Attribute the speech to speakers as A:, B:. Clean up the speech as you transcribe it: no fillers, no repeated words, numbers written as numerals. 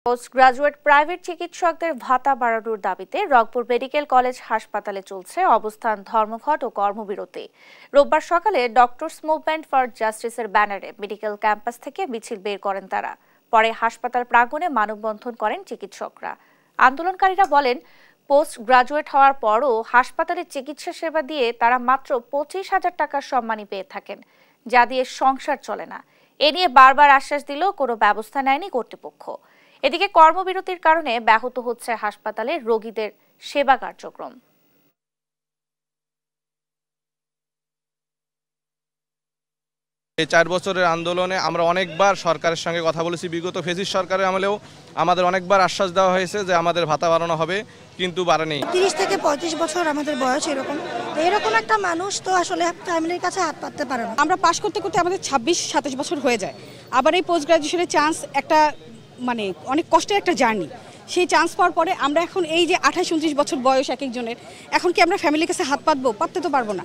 A: Post graduate private চিকিৎসকদের ভাতা বাড়ানোর দাবিতে রংপুর মেডিকেল কলেজ হাসপাতালে চলছে অবস্থান, ধর্মঘট ও কর্মবিরতি। রোববার সকালে ডক্টরস মুভমেন্ট ফর জাস্টিসের ব্যানারে মেডিকেল ক্যাম্পাস থেকে মিছিল বের করেন তারা। পরে হাসপাতাল প্রাঙ্গণে মানববন্ধন করেন চিকিৎসকরা। আন্দোলনকারীরা বলেন, পোস্ট গ্রাজুয়েট হওয়ার পরও হাসপাতালে চিকিৎসা সেবা দিয়ে তারা মাত্র 25,000 টাকার সম্মানী পেয়ে থাকেন, যা দিয়ে সংসার চলে না। এ নিয়ে বারবার আশ্বাস দিলেও কোনো ব্যবস্থা নেয়নি কর্তৃপক্ষ। এদিকে কর্মবিরতির কারণে ব্যাহত হচ্ছে হাসপাতালে রোগীদের সেবা কার্যক্রম।
B: এই 4 বছরের আন্দোলনে আমরা অনেকবার সরকারের সঙ্গে কথা বলেছি। বিগত ফেসিস্ট সরকারের আমলেও আমাদের অনেকবার আশ্বাস দেওয়া হয়েছে যে আমাদের ভাতা বাড়ানো হবে, কিন্তু বাড়েনি।
C: 30 থেকে 35 বছর আমাদের বয়স। এরকম একটা মানুষ তো আসলে ফ্যামিলির কাছে হাত পাততে পারে না।
D: আমরা পাশ করতে করতে আমাদের 26-27 বছর হয়ে যায়। আবার এই পোস্ট গ্রাজুয়েশনের চান্স একটা অনেক কষ্টের একটা জার্নি। সেই চান্স পাওয়ার পরে আমরা এখন এই যে 28-29 বছর বয়স এক একজনের, এখন কি আমরা ফ্যামিলির কাছে হাত পাতবো? পাততে তো পারবো না।